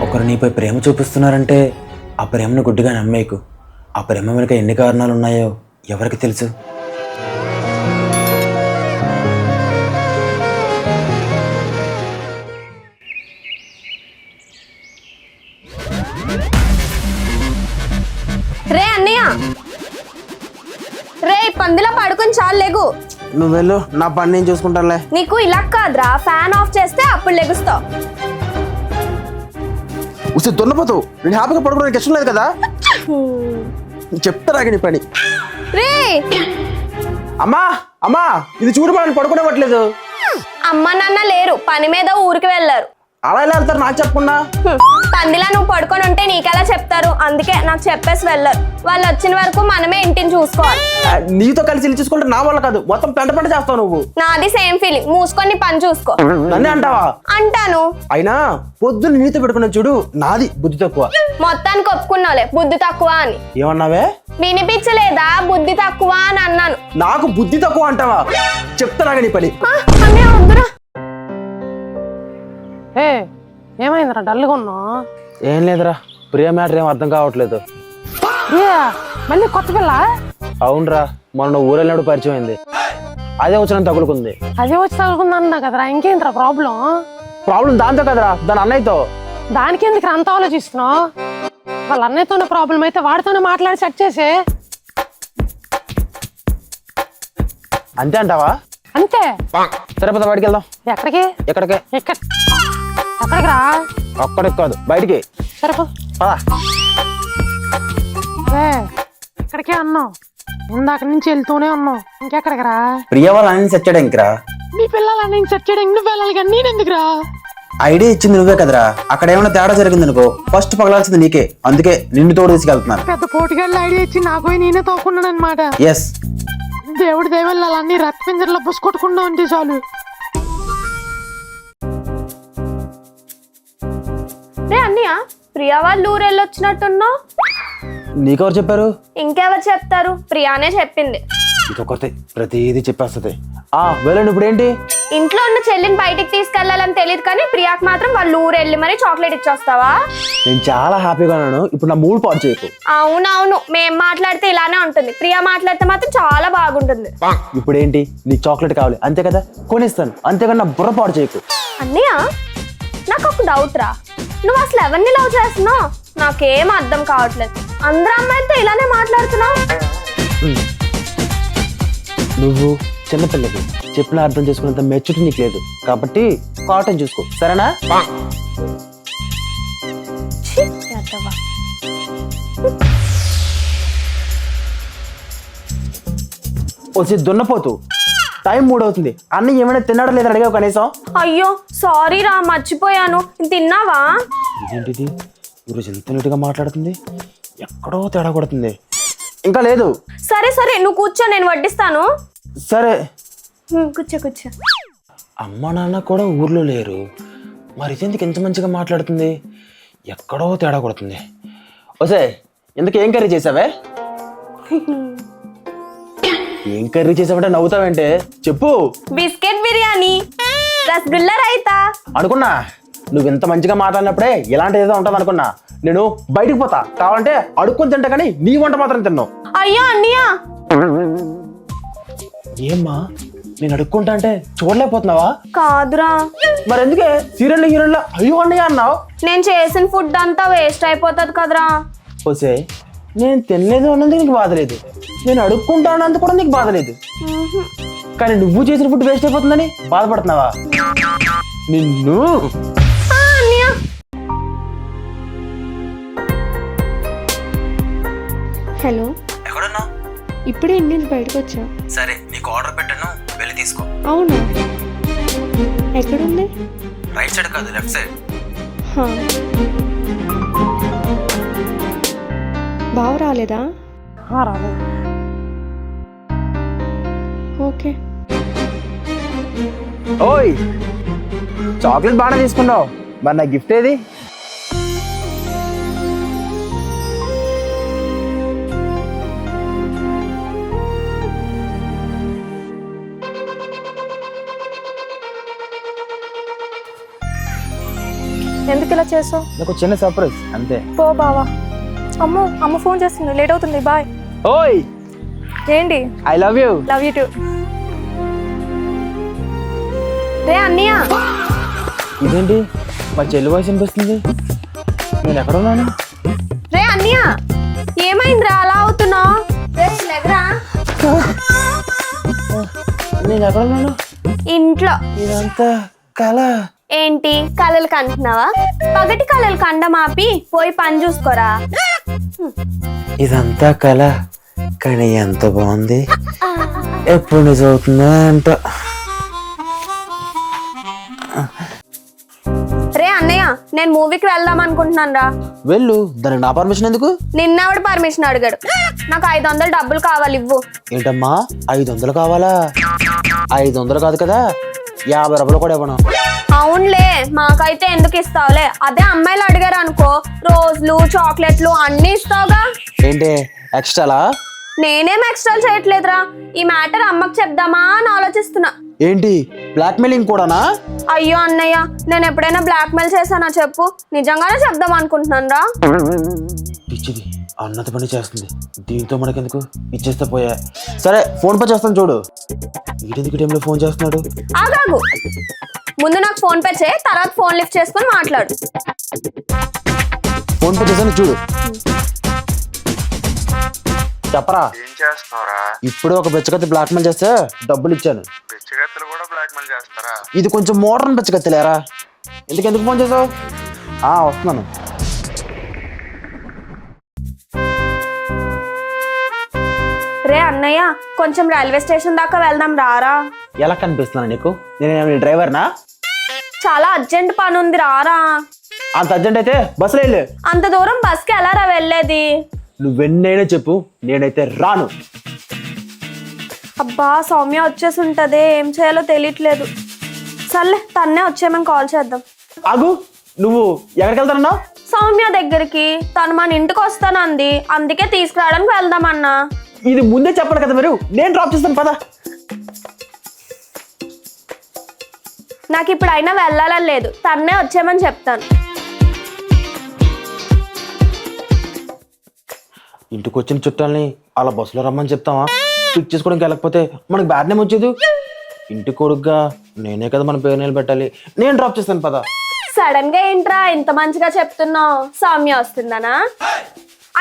ఒకరు నీపై ప్రేమ చూపిస్తున్నారంటే ఆ ప్రేమను గుడ్డిగా నమ్మేకు. ఆ ప్రేమ వెనుక ఎన్ని కారణాలు ఉన్నాయో ఎవరికి తెలుసు. రే అన్నయ్య, రే పందిలా పడుకొని చాలు లేగు. నువ్వు వెళ్ళు, నా పని నేను చూసుకుంటానులే. నీకు ఇలా కాదురా, ఫ్యాన్ ఆఫ్ చేస్తే అప్పుడు లెగుస్తావు. ఉసి దున్నపోతు, నేను హ్యాపీగా పడుకోవడానికి ఇష్టం లేదు కదా. చెప్తారా నీ పని. రే అమ్మా అమ్మా, ఇది చూడు, మనం పడుకోవట్లేదు. అమ్మ నాన్న లేరు, పని మీద ఊరికి వెళ్ళారు. అలా ఎలా వెళ్తారు నాకు చెప్పకుండా? పందిలా నువ్వు పడుకొని ఉంటే నీకెలా చెప్తారు? అందుకే నాకు చెప్పేసి వెళ్ళారు. వాళ్ళు వచ్చిన వరకు మనమే ఇంటిని చూసుకోవాలి. నీతో కలిసి ఇల్లు చూసుకుంటే నా వల్ల కాదు, మొత్తం పెంట చేస్తావు నువ్వు. నాది సేమ్ ఫీలింగ్. మూసుకొని పని చూసుకో. నన్నే అంటావా? అంటాను. అయినా పొద్దున్న నీతో పెట్టుకున్నా చూడు, నాది బుద్ధి తక్కువ. మొత్తానికి ఒప్పుకున్నావులే బుద్ధి తక్కువ అని. ఏమన్నావే? వినిపించలేదా? బుద్ధి తక్కువ అని అన్నాను. నాకు బుద్ధి తక్కువ అంటావా? చెప్తారా నీ పని. అన్నయ్య వద్దురా. ఏమైందిరా డల్గా ఉన్నావు? ఏం లేదురా, ప్రియ మ్యాటర్ ఏం అర్థం కావట్లేదు. మళ్ళీ కొత్త పిల్ల? అవునరా, మొన్న ఊరెళ్ళినప్పుడు పరిచయం అయింది. అదే వచ్చిన తగులుకుంది. అదే వచ్చి తగులుకుందన్నా కదరా, ఇంకేంట్రా ప్రాబ్లం? ప్రాబ్లం దాంతో కదరా, దాని అన్నయ్యతో. దానికి ఎందుకు అంత ఆలోచిస్తున్నావు? వాళ్ళ అన్నయ్యతోనే ప్రాబ్లం అయితే వాడితోనే మాట్లాడి సెట్ చేసే. అంతే అంటావా? అంతే. సరే పద, బయటికి వెళ్దాం. ఎక్కడికి? ఎక్కడికే? ఎక్కడికి రా? అక్కడికి కాదు, బయటికి. సరేపో పదా. ఎక్కడికే అన్నావు? ఇందాక నుంచి వెళ్తూనే ఉన్నావు, ఇంకెక్కడికి రా? ప్రియ వాళ్ళ అన్ని సెట్ చేయడానికి రా. నీ పిల్లలు నేను సెట్ చేయడానికి నువ్వు వెళ్ళాలి కానీ నేనెందుకు రా? ఐడియా ఇచ్చింది నువ్వే కదరా. అక్కడ ఏమైనా తేడా జరిగింది అనుకో, ఫస్ట్ పగలాల్సింది నీకే. అందుకే నిన్ను తోడు తీసుకెళ్తున్నాను. పెద్ద పోటీగాళ్ళు ఐడియా ఇచ్చి నాకు నేనే తోకున్నాను అనమాట. ఎస్, దేవుడి దేవల్ల అన్ని రక్త పింజర్లో బుసుకొట్టకుండా ఉంటే చాలు. రే అన్నయ్య, ప్రియా వాళ్ళు ఊరు వెళ్ళొచ్చినట్టున్నావు. నీకెవరు చెప్పారు? ఇంకెవరు చెప్తారు? ప్రియానే చెప్పింది. ఇదొకటి ప్రతిదీ చెప్పేస్తుంది. వెళ్ళండి. ఇప్పుడు ఏంటి? ఇంట్లో ఉన్న చెల్లిని బయటికి తీసుకెళ్లాలని తెలియదు కానీ ప్రియాకి మాత్రం వాళ్ళు ఊరు వెళ్ళి మరి చాక్లెట్ ఇచ్చొస్తావా? నేను చాలా హ్యాపీగా ఉన్నాను. ఇప్పుడు నా మూడ్ పాడు చేయకు. అవునవును, మేం మాట్లాడితే ఇలానే ఉంటుంది, ప్రియా మాట్లాడితే మాత్రం చాలా బాగుంటుంది. ఇప్పుడు ఏంటి? నీకు చాక్లెట్ కావాలి అంతే కదా, కొనిస్తాను. అంతేగాని నా బుర్ర పాడు చేయకు. అన్నయ్య, నాకు ఒక డౌట్ రా. నువ్వు అసలు ఎవరిని లవ్ చేస్తున్నావు? నాకేం అర్థం కావట్లేదు. అందరు అమ్మాయిలతో ఇలానే మాట్లాడుతున్నావు. నువ్వు చిన్నపిల్లవి, చెప్పిన అర్థం చేసుకున్నంత మెచ్యూరిటీ నీకు లేదు కాబట్టి కాటన్ చూసుకో, సరేనా? ఛీ, ఎద్దవా. వచ్చి దున్నపోతూ, టైం 3 అవుతుంది. అన్న ఏమైనా తిన్నాడో లేదా అడిగావు కనీసం? అయ్యో సారీ రా, మర్చిపోయాను. తిన్నావా? ఇదేంటిది, ఈరోజు ఎంత నీట్గా మాట్లాడుతుంది, ఎక్కడో తేడా కొడుతుంది. ఇంకా లేదు. సరే సరే, నువ్వు కూర్చో, నేను వడ్డిస్తాను. సరే కూర్చో కూర్చో. అమ్మ నాన్న కూడా ఊర్లో లేరు, మరి ఇదెందుకు ఎంత మంచిగా మాట్లాడుతుంది? ఎక్కడో తేడా కొడుతుంది. ఓసే, ఎందుకు ఏం కర్రీ చేసావే? ఏం కర్రీ చేసావంటే నవ్వుతావంటే చెప్పు. బిస్కెట్ బిర్యానీ, రసగుల్లా రైతా. అనుకున్నా నువ్వు ఇంత మంచిగా మాట్లాడినప్పుడే ఇలాంటి ఏదో ఉంటుంది అనుకున్నా. నేను బయటికి పోతా, కావాలంటే అడుక్కొని తింటా కానీ నీ వంట మాత్రం తిన్నావు. అయ్యో అన్నయ్య. ఏమ్మా, నేను అడుక్కుంటా అంటే చూడలేకపోతున్నావా? కాదురా. మరి ఎందుకే సీరియల్ హీరోల్లో అయ్యో అన్నయ్య అన్నావు? నేను చేసిన ఫుడ్ అంతా వేస్ట్ అయిపోతుంది కదరా. ఓసే, నేను తినలేదు అన్నందుకు నీకు బాధ లేదు, నేను అడుక్కుంటా అన్నందుకు కూడా నీకు బాధ లేదు. కానీ నువ్వు చేసిన ఫుడ్ వేస్ట్ అయిపోతుందని బాధపడుతున్నావా? నిన్ను. హలో, ఎక్కడున్నావు? ఇప్పుడే ఇంటి నుంచి బయటకు వచ్చా. సరే, నీకు ఆర్డర్ పెట్టాను, వెళ్ళి తీసుకో. అవునా, ఎక్కడుంది? రైట్ సైడ్ కాదు, లెఫ్ట్ సైడ్. బావ రాలేదా? రాలేదు. ఓకే. ఓయ్, చాక్లెట్ బాగా తీసుకున్నావు, మరి నా గిఫ్ట్ ఏది? ఎందుకు ఇలా చేసావు? నాకు చిన్న సర్ప్రైజ్ అంతే. పో బావా. అమ్మ ఫోన్ చేస్తుంది, లేట్ అవుతుంది, బాయ్. ఓయ్ ఏంటి? I love you. Love you too. రే అన్నయ్య, ఇదేంటి మా చెల్లి వాయిస్ అనిపిస్తుంది? నేను ఎక్కడ ఉన్నాను? రే అన్నయ్య, ఏమైందిరా అలా అవుతున్నావు? లేదురా, నేను ఎక్కడ ఉన్నాను? ఇంట్లో. ఇదంతా కళ. ఏంటి కళలు కంటున్నావా? పగటి కళలు కండం ఆపి పోయి పని చూసుకోరా. ఇదంతా కళ, కానీ ఎంత బాగుంది. ఎప్పుడు నిజం అవుతుందో అంట. రే అన్నయ్య, నేను మూవీకి వెళ్దాం అనుకుంటున్నాను రా. వెళ్ళు, దానికి నా పర్మిషన్ ఎందుకు? నిన్నవాడు పర్మిషన్ అడిగాడు. నాకు 500 డబ్బులు కావాలి, ఇవ్వు. ఏంటమ్మా 500 కావాలా? 500 కాదు కదా, 50 రూపాయలు కూడా ఇవ్వను. అవునులే, మాకైతే ఎందుకు ఇస్తావులే. అదే అమ్మాయిలు అడిగారు అనుకో, రోజులు చాక్లెట్లు అన్ని ఇస్తావుగా. ఏంటి ఎక్స్ట్రాలా? నేనేం ఎక్స్ట్రా చేయట్లేదురా. ఈ మ్యాటర్ అమ్మకి చెప్దామా అని ఆలోచిస్తున్నా. ఏంటి బ్లాక్ మెయిలింగ్ కూడానా? అయ్యో అన్నయ్య, నేను ఎప్పుడైనా బ్లాక్ మెయిల్ చేశానా చెప్పు? నిజంగానే చెప్దాం అనుకుంటున్నాను రా. పిచ్చిది అన్నత పని చేస్తుంది, దీంతో మనకెందుకు, ఇచ్చేస్తే పోయా. సరే ఫోన్ పే చేస్తాను చూడు. వీడెందుకు టైంలో ఫోన్ చేస్తున్నాడు? ఆగాగు, ముందు నాకు ఫోన్ పే చేయి, తర్వాత ఫోన్ లిఫ్ట్ చేసుకొని మాట్లాడు. ఫోన్ పే చేస్తాను చూడు. చెప్పరా. ఏం చేస్తున్నావురా? ఇప్పుడు ఒక బెచ్చగత్తి బ్లాక్ మెయిల్ చేస్తే డబ్బులు ఇచ్చాను. పిచ్చగత్తులు కూడా బ్లాక్ మెయిల్ చేస్తారా? ఇది కొంచెం మోడర్న్ బెచ్చగత్తిలేరా. ఎందుకు ఫోన్ చేసావు? వస్తున్నాను. రే అన్నయ్య, కొంచెం రైల్వే స్టేషన్ దాకా వెళ్దాం రారా. ఎలా కనిపిస్తున్నాను నీకు? నేను డ్రైవర్నా? చాలా అర్జెంట్ పని ఉంది రారా. అంత అర్జెంట్ అయితే బస్సులో వెళ్ళు. అంత దూరం బస్కి ఎలా రా వెళ్ళేది? నువ్వెన్నైనా చెప్పు, నేనైతే రాను. అబ్బా సౌమ్య వచ్చేసి ఉంటదే, ఏం చేయాలో తెలియట్లేదు. సర్లే, తన్నే వచ్చేమని కాల్ చేద్దాం. ఆగు, నువ్వు ఎక్కడికి వెళ్తానన్నా? సౌమ్య దగ్గరికి. తను మన ఇంటికి వస్తానంది, అందుకే తీసుకురావడానికి వెళ్దామన్నా. ఇది ముందే చెప్పాలి కదా మీరు. నేను డ్రాప్ చేస్తాను పద. నాకు ఇప్పుడు అయినా వెళ్ళాలని లేదు, తన్నే వచ్చేమని చెప్తాను. ఇంటికి వచ్చిన చుట్టాలని అలా బస్సులో రమ్మని చెప్తావా? పిక్ చేసుకోవడానికి వెళ్ళకపోతే మనకు బ్యాడ్ నేమ్ వచ్చేది. ఇంటి కొడుకుగా నేనే కదా మన పేరు నిలబెట్టాలి. నేను డ్రాప్ చేస్తాను పద. సడన్ గా ఏంట్రా ఇంత మంచిగా చెప్తున్నావు? సౌమ్య వస్తుందనా?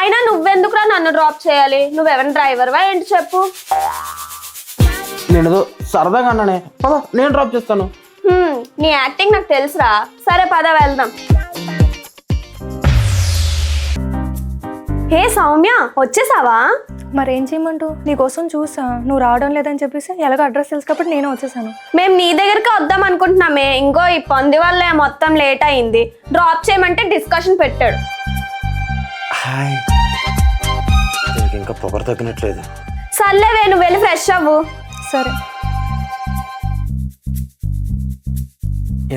అయినా నువ్వెందుకురా నన్ను డ్రాప్ చేయాలి? నువ్వెవరి డ్రైవర్వా ఏంటి చెప్పు? నేను ఏదో సరదాగా అన్నానే, పద నేను డ్రాప్ చేస్తాను. నీ యాక్టింగ్ నాకు తెలుసురా. సరే పద వెళ్దాం. హే సౌమ్య, వచ్చేసావా? మరేం చేయమంటావు? నీకోసం చూసా, నువ్వు రావడం లేదని చెప్పేసి ఎలాగో అడ్రస్ తెలుసు కాబట్టి నేను వచ్చేసాను. మేము నీ దగ్గరికి వద్దాం అనుకుంటున్నామే, ఇంకో ఈ పంది వల్ల మొత్తం లేట్ అయింది. డ్రాప్ చేయమంటే డిస్కషన్ పెట్టాడు. హాయ్, ఇంకా పొగరు తగ్గినట్లేదు. సర్లేవే, నువ్వు వెళ్ళి ఫ్రెష్ అవ్వు. సరే.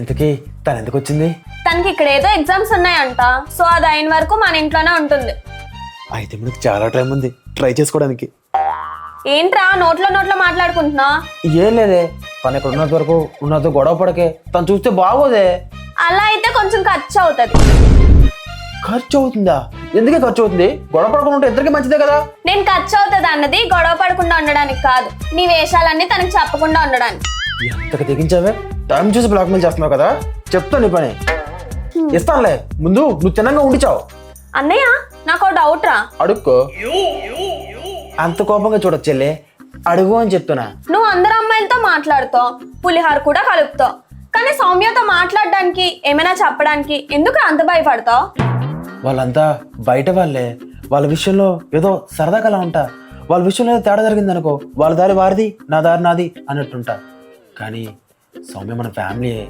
ఇంతకీ తను ఎందుకు వచ్చింది? తనకి ఇక్కడ ఏదో ఎగ్జామ్స్ ఉన్నాయంట, సో అది అయిన వరకు మన ఇంట్లోనే ఉంటుంది. అయితే మనకు చాలా టైం ఉంది ట్రై చేసుకోవడానికి. ఏంట్రా నోట్లో మాట్లాడుకుంటున్నా? ఏం లేదే, తను ఇక్కడ ఉన్నంత వరకు ఉన్నతో గొడవ పడకే. తను చూస్తే బాగోదే. అలా అయితే కొంచెం ఖర్చు అవుతుంది. ఖర్చు అవుతుందా? ఎందుకే ఖర్చు అవుతుంది? గొడవ పడకుండా ఉంటే ఇద్దరికి మంచిదే కదా. నేను ఖర్చు అవుతుంది అన్నది గొడవ పడకుండా ఉండడానికి కాదు, నీ వేషాలన్నీ తనకి చెప్పకుండా ఉండడానికి. ఎంతకు తెగించావే? టైం చూసి బ్లాక్ మెయిల్ చేస్తున్నావు కదా. చెప్తా నీ పని. ఇస్తానులే, ముందు నువ్వు చిన్నగా ఉండిచావు. అన్నయ్య, నాకు డౌట్ రా. అడుక్కో. అంత కోపంగా చూడొచ్చెల్లే, అడుగు అని చెప్తున్నా. నువ్వు అందరు అమ్మాయిలతో మాట్లాడుతావు, పులిహార కూడా కలుపుతావు, కానీ సౌమ్యతో మాట్లాడడానికి ఏమైనా చెప్పడానికి ఎందుకు అంత భయపడతావు? వాళ్ళంతా బయట వాళ్ళే. వాళ్ళ విషయంలో ఏదో సరదాగా అలా ఉంటా. వాళ్ళ విషయంలో ఏదో తేడా జరిగింది అనుకో, వాళ్ళ దారి వారిది, నా దారి నాది అన్నట్టుంటా. కానీ సౌమ్య మన ఫ్యామిలీయే.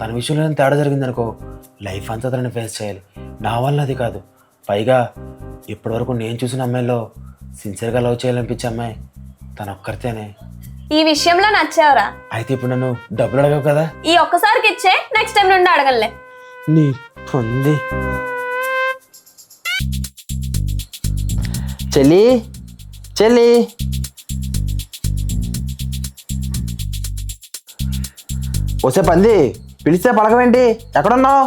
తన విషయంలో ఏదైనా తేడా జరిగింది అనుకో, లైఫ్ అంతా తనని ఫేస్ చేయాలి. నా వల్ల అది కాదు. పైగా ఇప్పటివరకు నేను చూసిన అమ్మాయిలో సిన్సియర్గా లవ్ చేయాలనిపించే అమ్మాయి తను ఒక్కరితేనే. ఈ విషయంలో నచ్చావురా. అయితే ఇప్పుడు నన్ను డబ్బులు అడగవు కదా. ఈ ఒక్కసారికి ఇచ్చే, నెక్స్ట్ టైం నుండి అడగలే. నీ పొంది చెల్లి చెల్లి వస్తే పంది పిలిస్తే పలకవేంటి? ఎక్కడున్నావు?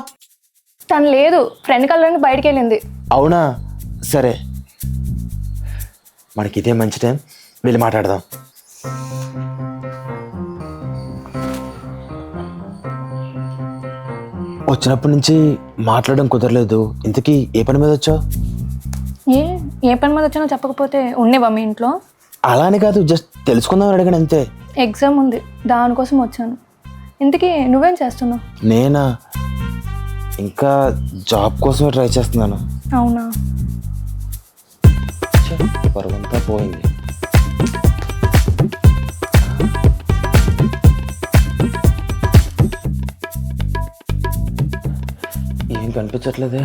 తను లేదు, ఫ్రెండ్ కలవడానికి బయటికి వెళ్ళింది. అవునా, సరే మనకి ఇదే మంచి టైం, వెళ్ళి మాట్లాడదాం. వచ్చినప్పటి నుంచి మాట్లాడడం కుదరలేదు. ఇంతకీ ఏ పని మీద వచ్చావు? ఏ పని మీద వచ్చానో చెప్పకపోతే ఉండేవా మీ ఇంట్లో? అలా అని కాదు, జస్ట్ తెలుసుకుందామని అడిగాను అంతే. ఎగ్జామ్ ఉంది, దానికోసం వచ్చాను. ఇంతకీ నువ్వేం చేస్తున్నావు? నేనా, ఇంకా జాబ్ కోసమే ట్రై చేస్తున్నాను. అవునా? పరువంతా పోయింది. ఏం కనిపించట్లేదే.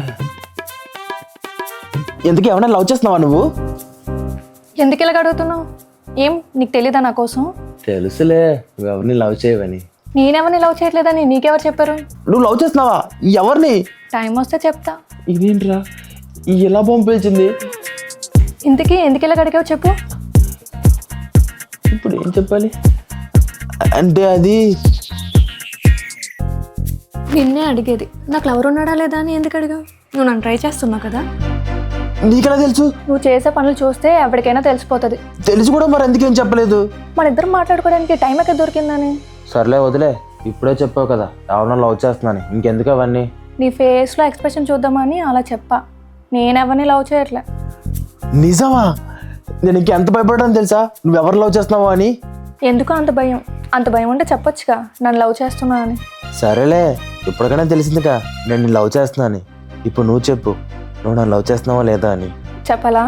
ఎందుకు ఏమన్నా లవ్ చేస్తున్నావా నువ్వు? ఎందుకు ఇలాగ అడుగుతున్నావు? ఏం నీకు తెలీదా నా కోసం? తెలుసులే, నువ్వు ఎవరిని లవ్ చేయవని. నేనెవరిని లవ్ చేయట్లేదని నీకెవరు చెప్పారు? నువ్వు లవ్ చేస్తున్నావా? ఎవరిని? టైం వస్తే చెప్తా. ఇదేంట్రా ఇలా బొమ్మ పిలిచింది? ఇంతకీ ఎందుకు ఇలాగ అడిగావు చెప్పు. ఇప్పుడు ఏం చెప్పాలి అంటే, అది నిన్నే అడిగేది. నాకు ఎవరు ఉన్నాడా లేదా అని ఎందుకు అడిగావు? నువ్వు నన్ను ట్రై చేస్తున్నావు కదా. నీకెలా తెలుసు? నువ్వు చేసే పనులు చూస్తే ఎవరికైనా తెలిసిపోతుంది. తెలుసు కూడా, మరి ఎందుకేం చెప్పలేదు? మన ఇద్దరం మాట్లాడుకోవడానికి టైం ఎక్కడ దొరికిందని. సర్లే వదిలే, ఇప్పుడే చెప్పావు కదా ఎవరన్నా లవ్ చేస్తున్నాను, ఇంకెందుకు అవన్నీ? నీ ఫేస్లో ఎక్స్ప్రెషన్ చూద్దామని అలా చెప్పా. నేనెవరిని లవ్ చేయట్లే. నిజమా? నేను ఇంకెంత భయపడ్డాను తెలుసా నువ్వు ఎవరు లవ్ చేస్తున్నావు అని. ఎందుకు అంత భయం? అంత భయం ఉంటే చెప్పొచ్చుగా నన్ను లవ్ చేస్తున్నా అని. సరేలే, ఇప్పటికైనా తెలిసిందిగా నేను నిన్ను లవ్ చేస్తున్నాను. ఇప్పుడు నువ్వు చెప్పు, నువ్వు నన్ను లవ్ చేస్తున్నావా లేదా అని. చెప్పాలా?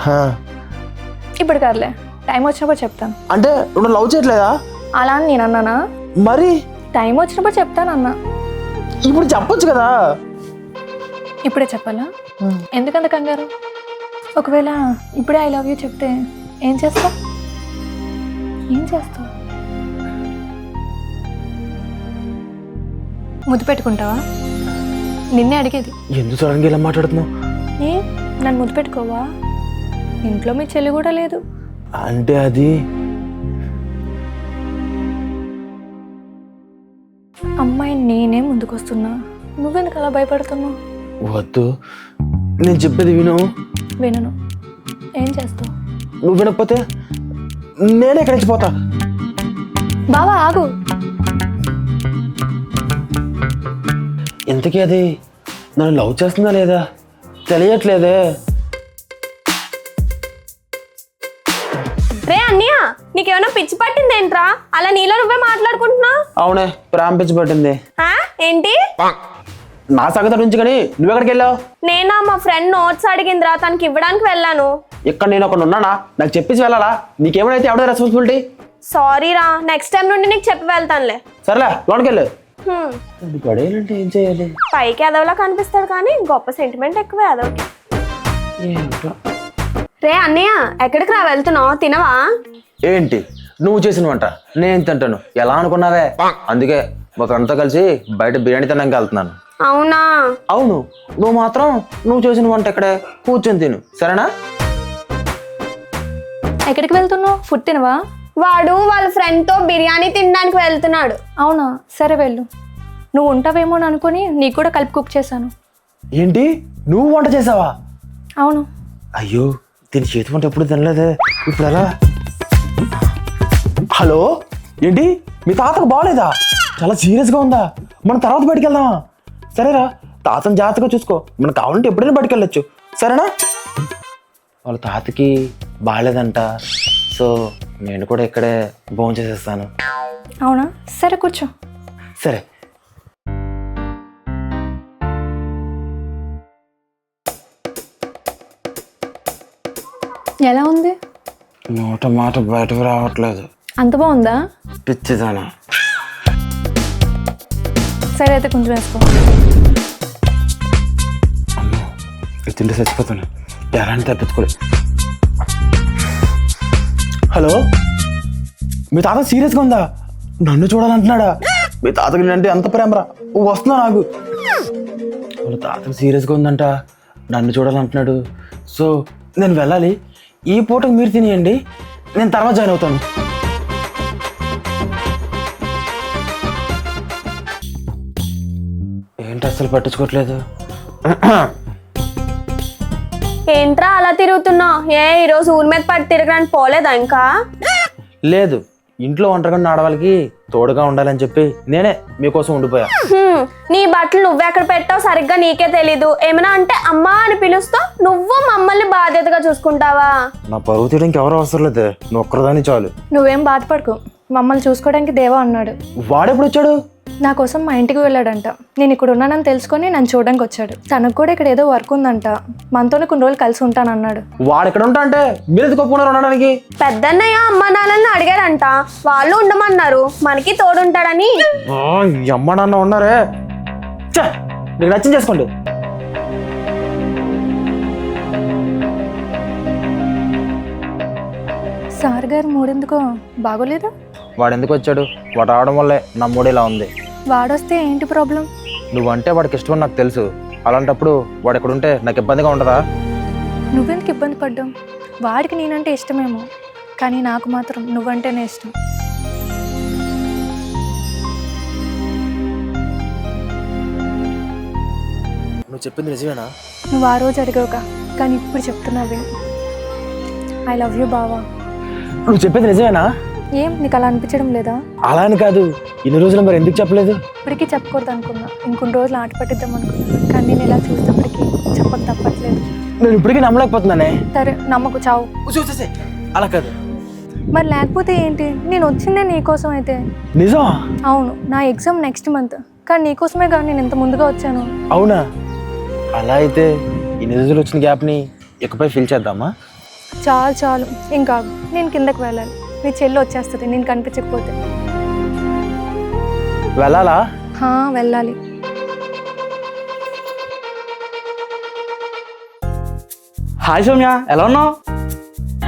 హా. ఇప్పుడు కాదులే, టైం వచ్చినప్పుడు చెప్తాను. అంటే నువ్వు లవ్ చేయట్లేదా? అలా అని నేను అన్నానా? మరి టైం వచ్చినప్పుడు చెప్తానన్నా. ఇప్పుడు చెప్పొచ్చు కదా. ఇప్పుడే చెప్పాలా? ఎందుకంత కంగారు? ఒకవేళ ఇప్పుడే ఐ లవ్ యూ చెప్తే ఏం చేస్తావు? ఏం చేస్తావు? ముద్దు పెట్టుకుంటావా? నిన్నే అడిగేది. ఎందుకు సడన్గా ఇలా మాట్లాడుతున్నావు? ఏ, నన్ను ముద్దు పెట్టుకోవా? ఇంట్లో మీ చెల్లి కూడా లేదు. అంటే అది అమ్మాయి నేనే ముందుకొస్తున్నా, నువ్వెందుకు అలా భయపడుతున్నావు? వద్దు, నేను చెప్పేది విను. వినను. ఏం చేస్తావు? నువ్వు వినకపోతే నేనే ఇక్కడి నుంచి పోతా. బావా ఆగు. ఇంతకీ అది నన్ను లవ్ చేస్తుందా లేదా తెలియట్లేదే. రే అన్నయ్య, నీకేమైనా పిచ్చి పట్టిందేంట్రా? అలా నీలో నువ్వే మాట్లాడుకుంటున్నావు. అవునే, ప్రేమ పిచ్చి పట్టింది. ఏంటి? నా సంగతి నుంచి కానీ నువ్వెక్కడికి వెళ్ళావు? నేనా, మా ఫ్రెండ్ నోట్స్ అడిగిందిరా, తనకి ఇవ్వడానికి వెళ్ళాను. ఇక్కడ నేను ఒకటి ఉన్నానా? నాకు చెప్పేసి వెళ్ళాలా? నీకేమైనా ఎవడే రెస్పాన్సిబిలిటీ? సారీ రా, నెక్స్ట్ టైం నుండి నీకు చెప్పి వెళ్తానులే. సరేలే, లోనికి వెళ్ళు. హ్మ్. పడేయాలంటే ఏం చేయాలి? పైకి ఎదవలా కనిపిస్తాడు కానీ గొప్ప సెంటిమెంట్ ఎక్కువ ఎదవకి. ఏంటో. రే అన్నయ్య, ఎక్కడికి రా వెళ్తున్నావు? తినవా? ఏంటి నువ్వు చేసిన వంట నేను తింటాను ఎలా అనుకున్నావే? అందుకే ఒకరంతా కలిసి బయట బిర్యానీ తినడానికి వెళ్తున్నాను. అవునా? అవును, నువ్వు మాత్రం నువ్వు చేసిన వంట ఇక్కడే కూర్చొని తిను, సరేనా? ఎక్కడికి వెళ్తున్నావు? ఫుడ్ తినవా? వాడు వాళ్ళ ఫ్రెండ్ తో బిర్యానీ తినడానికి వెళ్తున్నాడు. అవునా, సరే వెళ్ళు. నువ్వు ఉంటావేమో అని అనుకుని నీకు కూడా కలిపి కుక్ చేశాను. ఏంటి, నువ్వు వంట చేసావా? అవును. అయ్యో, దీని చేతి వంట ఎప్పుడు తినలేదే, ఇప్పుడు ఎలా? హలో, ఏంటి మీ తాతకు బాగలేదా? చాలా సీరియస్గా ఉందా? మనం తర్వాత బయటికి వెళ్దామా? సరేరా, తాతను జాగ్రత్తగా చూసుకో, మనకు కావాలంటే ఎప్పుడైనా బయటికి వెళ్ళొచ్చు, సరేనా? వాళ్ళ తాతకి బాగాలేదంట, సో నేను కూడా ఇక్కడే భోజనం చేసేస్తాను. అవునా, సరే కూర్చో. సరే. ఎలా ఉంది? నోట మాట బయటకు రావట్లేదు. అంత బాగుందా? పిచ్చిదానా. సరే అయితే కొంచెం వేసుకో. అమ్మో, ఇది తింటే చచ్చిపోతాను, ఎలాంటి తప్పించుకోలేదు. హలో, మీ తాత సీరియస్గా ఉందా? నన్ను చూడాలంటున్నాడా? మీ తాతకి నేనంటే ఎంత ప్రేమరా, వస్తున్నా నాకు. వాళ్ళ తాతకి సీరియస్గా ఉందంట, నన్ను చూడాలంటున్నాడు. సో నేను వెళ్ళాలి. ఈ పూటకు మీరు తినేయండి, నేను తర్వాత జాయిన్ అవుతాను. ఏంటో అసలు పట్టించుకోవట్లేదు. ఏంట్రా అలా తిరుగుతున్నావు? ఈరోజు ఊరి మీద పడి తిరగడానికి పోలేదా ఇంకా? లేదు, ఇంట్లో ఒంటరిగా ఉన్న ఆడవాళ్ళకి తోడుగా ఉండాలని చెప్పి నేనే మీకోసం ఉండిపోయా. నీ బట్టలు నువ్వెక్కడ పెట్టావు సరిగ్గా నీకే తెలీదు. ఏమైనా అంటే అమ్మా అని పిలుస్తావు, నువ్వు మమ్మల్ని బాధ్యతగా చూసుకుంటావా? నా పరువు తీయడానికి ఎవరు అవసరం లేదు, నువ్వు ఒక్కరిదాన్ని చాలు. నువ్వేం బాధపడకు, మమ్మల్ని చూసుకోవడానికి దేవా అన్నాడు. వాడెప్పుడు వచ్చాడు? నా కోసం మా ఇంటికి వెళ్ళాడంట. నేను ఇక్కడ ఉన్నానని తెలుసుకొని నన్ను చూడడానికి వచ్చాడు. తనకు కూడా ఇక్కడ ఏదో వర్క్ ఉందంట, మనతోనే కొన్ని రోజులు కలిసి ఉంటానన్నాడు. వాడు ఎక్కడ ఉంటా అంటే మీరు ఎందుకు ఒప్పుకున్నారు ఉండడానికి? పెద్దన్నయ్య అమ్మ నాన్నల్ని అడిగారంట, వాళ్ళు ఉండమన్నారు, మనకి తోడుంటాడని. ఈ అమ్మ నాన్న ఉన్నారే, ఛే, నీకు నచ్చింది చేసుకోండి. సార్ గారు మూడెందుకో బాగోలేదా? వాడు ఎందుకు వచ్చాడు? వాడు రావడం వల్లే నా మూడు ఇలా ఉంది. వాడొస్తే ఏంటి ప్రాబ్లం? నువ్వంటే వాడికి ఇష్టం నాకు తెలుసు. అలాంటప్పుడు వాడు ఎక్కడ ఉంటే నాకు ఇబ్బందిగా ఉండదా? నువ్వెందుకు ఇబ్బంది పడ్డావు? వాడికి నేనంటే ఇష్టమేమో, కానీ నాకు మాత్రం నువ్వంటేనే ఇష్టం. నువ్వు చెప్పింది నిజమేనా? నువ్వు ఆ రోజు అడిగావుగా, కానీ ఇప్పుడు చెప్తున్నావే. ఐ లవ్ యూ బావా. నువ్వు చెప్పింది నిజమేనా? ఏం నీకు అలా అనిపించడం లేదా? అలా అని కాదు, ఇన్ని రోజులు మరి ఎందుకు చెప్పలేదు? ఇప్పటికీ చెప్పకూడదు అనుకున్నా, ఇంకొన్ని రోజులు ఆట పట్టిద్దాం అనుకున్నా, కానీ నేను ఇలా చూసేప్పటికీ చెప్పక తప్పట్లేదు. నేను ఇప్పటికీ నమ్మలేకపోతున్నానే. సరే నమ్మకు, చావు. అలా కాదు. మరి లేకపోతే ఏంటి? నేను వచ్చిందే నీకోసం అయితే. నిజం? అవును, నా ఎగ్జామ్ నెక్స్ట్ మంత్, కానీ నీకోసమే కానీ నేను ఇంత ముందుగా వచ్చాను. అవునా? అలా అయితే ఇన్ని రోజులు వచ్చిన గ్యాప్ని ఇకపై ఫిల్ చేద్దామా? చాలు చాలు, ఇంకా నేను కిందకి వెళ్ళాలి. నీ చెల్లి వచ్చేస్తుంది నేను కనిపించకపోతే. వెళ్ళాలా? వెళ్ళాలి. హాయ్ సౌమ్య, ఎలా ఉన్నావు?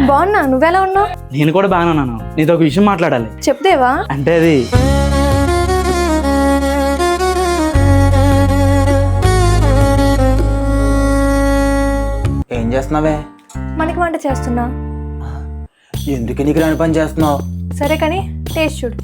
బాగున్నా, నువ్వెలా ఉన్నావు? నేను కూడా బాగానే ఉన్నాను. నీతో ఒక విషయం మాట్లాడాలి. చెప్దేవా? అంటే అది ఏం చేస్తున్నావే? మనకి వంట చేస్తున్నా. ఎందుకు నీకు రాని పని చేస్తున్నావు? సరే కానీ టేస్ట్ చూడు.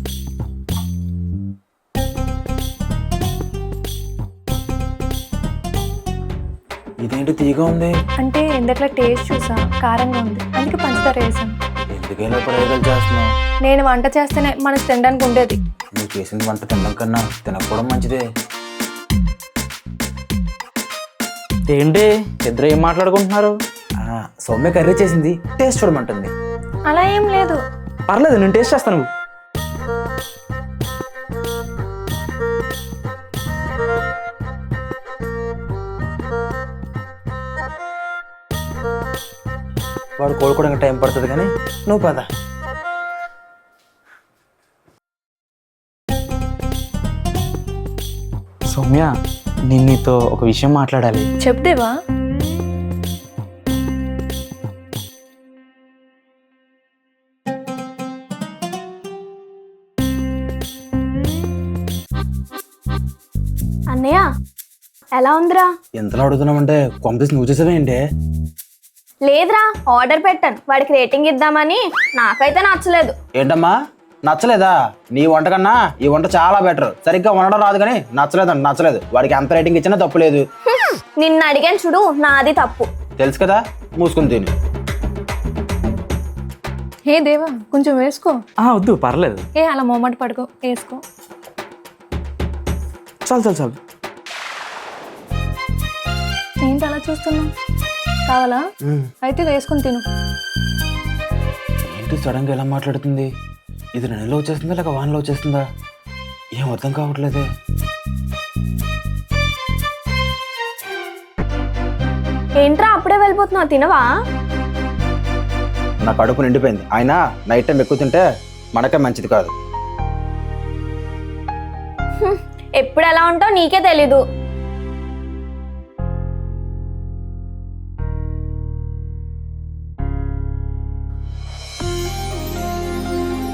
ఇదేంటి తీగా ఉంది? అంటే ఇందట్లో టేస్ట్ చూసా, కారంగా ఉంది, అందుకే పంచదార వేసాను. ఎందుకైనా ప్రయోగాలు చేస్తున్నావు? నేను వంట చేస్తేనే మనకు తినడానికి ఉండేది. నువ్వు చేసిన వంట తినడం కన్నా తినకపోవడం మంచిదే. ఏంటి ఇద్దరు ఏం మాట్లాడుకుంటున్నారు? సౌమ్య కర్రీ చేసింది, టేస్ట్ చూడమంటుంది. అలా ఏం లేదు. పర్లేదు, నేను టేస్ట్ చేస్తాను. వాడు కోలుకోవడానికి టైం పడుతుంది కానీ నువ్వు పద. సౌమ్య, నేను నీతో ఒక విషయం మాట్లాడాలి. చెప్దేవా? అన్నయ్య ఎలా ఉందిరా? ఎంతలో అడుగుతున్నామంటే కొంపేసి నువ్వు చేసావేంటి? లేదురా, ఆర్డర్ పెట్టాను, వాడికి రేటింగ్ ఇద్దామని. నాకైతే నచ్చలేదు. ఏంటమ్మా నచ్చలేదా? నీ వంట కన్నా ఈ వంట చాలా బెటర్. సరిగ్గా వండడం రాదు కానీ నచ్చలేదంట. నచ్చలేదు. వాడికి ఎంత రేటింగ్ ఇచ్చినా తప్పు లేదు. నిన్ను అడిగాను చూడు, నాది తప్పు. తెలుసు కదా, మూసుకుని తిని. హే దేవా, కొంచెం వేసుకో. వద్దు, పర్లేదు. అలా మొమ్మట పడుకో, వేసుకో. చాలు చాలు చాలు. ఏంటి అలా చూస్తున్నావు? కావాలా? అయితే వేసుకుని తిను. ఏంటి సడన్ గా ఎలా మాట్లాడుతుంది? ఇది నెలలో వచ్చేస్తుందా లేక వానలో వచ్చేస్తుందా? ఏం అర్థం కావట్లేదే. ఏంట్రా అప్పుడే వెళ్ళిపోతున్నావు, తినవా? నా కడుపు నిండిపోయింది. అయినా నైట్ టైం ఎక్కువ తింటే మనకే మంచిది కాదు. ఎప్పుడు ఎలా ఉంటావు నీకే తెలీదు.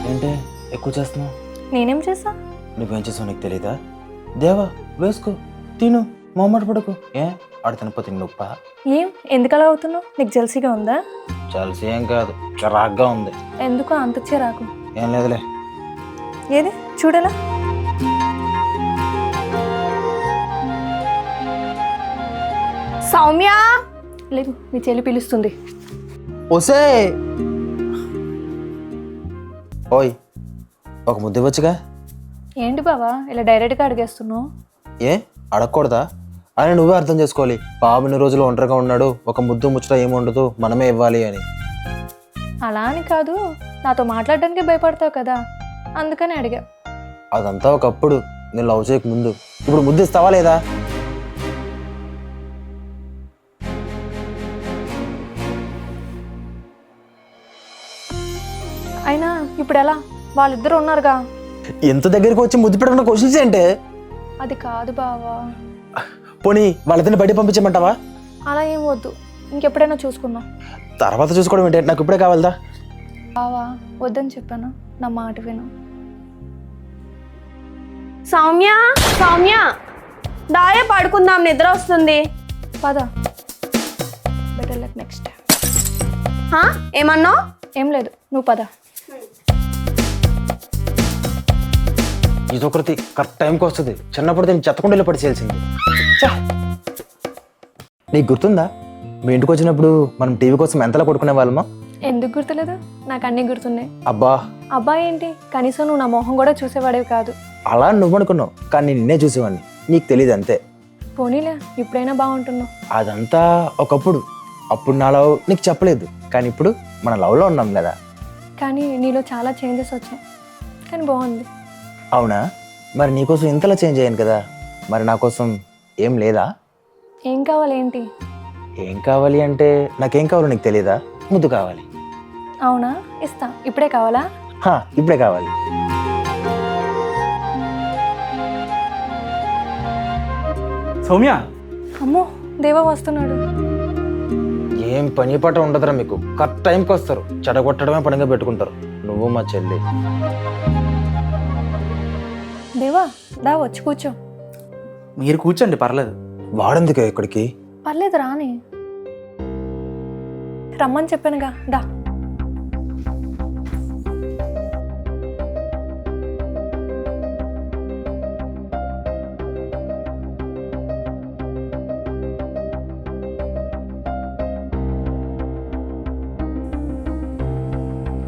ఏంటి ఎక్కువ చేస్తున్నావు? నేనేం చేసా? నువ్వేం చేసావు నీకు తెలీదా? దేవా వేసుకో, తిను, మొమ్మట పడుకో. ఆడు తినపోతే నొప్ప? ఏం ఎందుకు అలా అవుతున్నావు? నీకు జెల్సీగా ఉందా? జెల్సీ ఏం కాదు, చిరాగ్గా ఉంది. ఎందుకు అంత చిరాకు? ఏం లేదులే. ఏది చూడలా? సౌమ్య లేదు మీ చెల్లి పిలుస్తుంది. ఒసే ఓయ్ ఒక ముద్ద ఇవ్వచ్చుగా. ఏంటి బావా ఇలా డైరెక్ట్గా అడిగేస్తున్నావు? ఏ అడగకూడదా? అని నువ్వే అర్థం చేసుకోవాలి. బాబు ఇన్ని రోజులు ఒంటరిగా ఉన్నాడు, ఒక ముద్దు ముచ్చట ఏముండదు, మనమే ఇవ్వాలి అని. అలా అని కాదు, నాతో మాట్లాడడానికి భయపడతావు కదా, అందుకని అడిగా. అదంతా ఒకప్పుడు, నేను లవ్ చేయక ముందు. ఇప్పుడు ముద్దు ఇస్తావా లేదా? అయినా ఇప్పుడు ఎలా? వాళ్ళిద్దరు ఉన్నారుగా. ఎంత దగ్గరికి వచ్చి ముద్దు పెట్టకుండా క్వశ్చన్స్ ఏంటే? అది కాదు బావా. పోనీ వాళ్ళని బయట పంపించమంటావా? అలా ఏం వద్దు, ఇంకెప్పుడైనా చూసుకుందాం. తర్వాత చూసుకోవడం ఏంటి, నాకు ఇప్పుడే కావాలదా? బావా వద్దని చెప్పాను, నా మాట విను. సౌమ్య సౌమ్య దాయే పడుకుందాం, నిద్ర వస్తుంది. పద, బెటర్ లక్ నెక్స్ట్ టైం. ఏమన్నావు? ఏం లేదు, నువ్వు పద. ఇదొకటి కరెక్ట్ టైంకి వస్తుంది. చిన్నప్పుడు నేను చెత్తకుండా పడి చేయాల్సింది. నీకు గుర్తుందా మీ ఇంటికి వచ్చినప్పుడు మనం టీవీ కోసం ఎంతలా కొట్టుకునే వాళ్ళమో? ఎందుకు గుర్తులేదు? నాకు అన్నీ గుర్తున్నాయి. అబ్బా అబ్బాయి ఏంటి, కనీసం నువ్వు నా మొహం కూడా చూసేవాడేవి కాదు. అలా నువ్వు అనుకున్నావు, కానీ నేను నిన్నే చూసేవాడిని. నీకు తెలియదు అంతే. పోనీలే, ఇప్పుడైనా బాగుంటున్నావు. అదంతా ఒకప్పుడు. అప్పుడు నా లవ్ నీకు చెప్పలేదు, కానీ ఇప్పుడు మన లవ్లో ఉన్నాం కదా. కానీ నీలో చాలా చేంజెస్ వచ్చాయి, కానీ బాగుంది. అవునా? మరి నీకోసం ఇంతలా చేంజ్ అయ్యాను కదా, మరి నా కోసం ఏం లేదా? ఏం కావాలి ఏంటి? ఏం కావాలి అంటే నాకేం కావాలో నీకు తెలియదా? ముద్దు కావాలి. అవునా, ఇస్తా. ఇప్పుడే కావాలా? ఇప్పుడే కావాలి. సౌమ్య, అమ్మో, దేవా వస్తున్నాడు. ఏం పని పాట ఉండదురా మీకు. కరెక్ట్ టైంకి వస్తారు, చెడగొట్టడమే పనిగా పెట్టుకుంటారు నువ్వు మా చెల్లి. దేవా దా, వచ్చి కూర్చో. మీరు కూర్చోండి, పర్లేదు. వాడెందుకే ఇక్కడికి? పర్లేదు రాని, రమ్మని చెప్పానుగా, దా.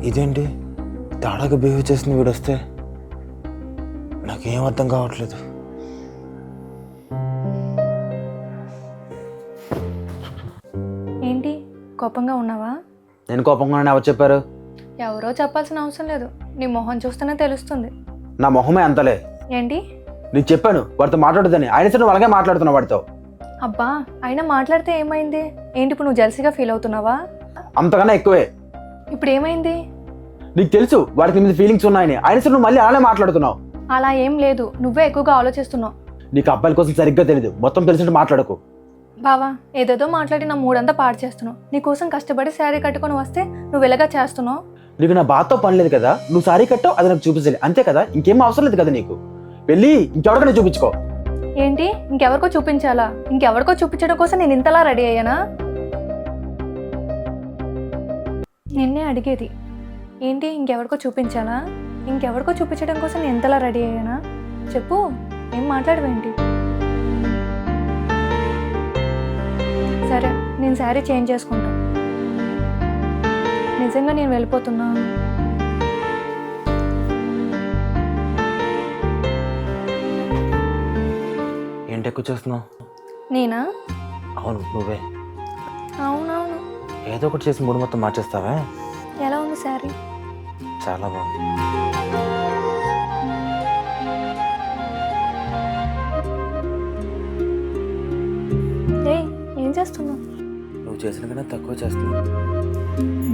ఇదేంటి తేడాగా బిహేవ్ చేసింది వీడు వస్తే? నాకేం అర్థం కావట్లేదు. ఏంటి కోపంగా ఉన్నావా? నేను కోపంగానే ఎవరు చెప్పారు? ఎవరో చెప్పాల్సిన అవసరం లేదు, నీ మొహం చూస్తేనే తెలుస్తుంది. నా మొహమే అంతలే. ఏంటి? నీకు చెప్పాను వాడితో మాట్లాడొద్దని, ఆయన సరే అలాగే మాట్లాడుతున్నావు వాడితో. అబ్బా, అయినా మాట్లాడితే ఏమైంది? ఏంటి ఇప్పుడు నువ్వు జెల్సీగా ఫీల్ అవుతున్నావా? అంతకన్నా ఎక్కువే. ఇప్పుడు ఏమైంది? నీకు తెలుసు వాడికి మీద ఫీలింగ్స్ ఉన్నాయని, ఆయన సరే నువ్వు మళ్ళీ అలానే మాట్లాడుతున్నావు. అలా ఏం లేదు, నువ్వే ఎక్కువగా ఆలోచిస్తున్నావు. నీకు అబ్బాయిల కోసం సరిగ్గా తెలియదు, మొత్తం తెలిసినట్టు మాట్లాడకు. బావా ఏదేదో మాట్లాడి నా మూడంతా పాడు చేస్తున్నావు. నీకోసం కష్టపడి శారీ కట్టుకొని వస్తే నువ్వు ఎలాగా చేస్తున్నావు? నీకు నా బాధతో పని లేదు కదా, నువ్వు సారీ కట్టావు అది నాకు చూపించాలి అంతే కదా, ఇంకేం అవసరం లేదు కదా నీకు. వెళ్ళి ఇంకెవరికైనా చూపించుకో. ఏంటి ఇంకెవరికో చూపించాలా? ఇంకెవరికో చూపించడం కోసం నేను ఇంతలా రెడీ అయ్యానా? నిన్నే అడిగేది. ఏంటి ఇంకెవరికో చూపించాలా? ఇంకెవరికో చూపించడం కోసం నేను ఎంతలా రెడీ అయ్యానా? చెప్పు, ఏం మాట్లాడవేంటి? సరే, నేను శారీ చేంజ్ చేసుకుంటా. నిజంగా నేను వెళ్ళిపోతున్నా. ఏంటి ఎక్కువ చేస్తున్నావు? నేనా? అవును నువ్వే. అవునవును. ఏదో ఒకటి చేసి మూడు మొత్తం మార్చేస్తావా? ఎలా ఉంది శారీ? చాలా బాగుంది. ఏయ్, ఏం చేస్తున్నావు? నువ్వు చేసిన కన్నా తక్కువ చేస్తున్నావు.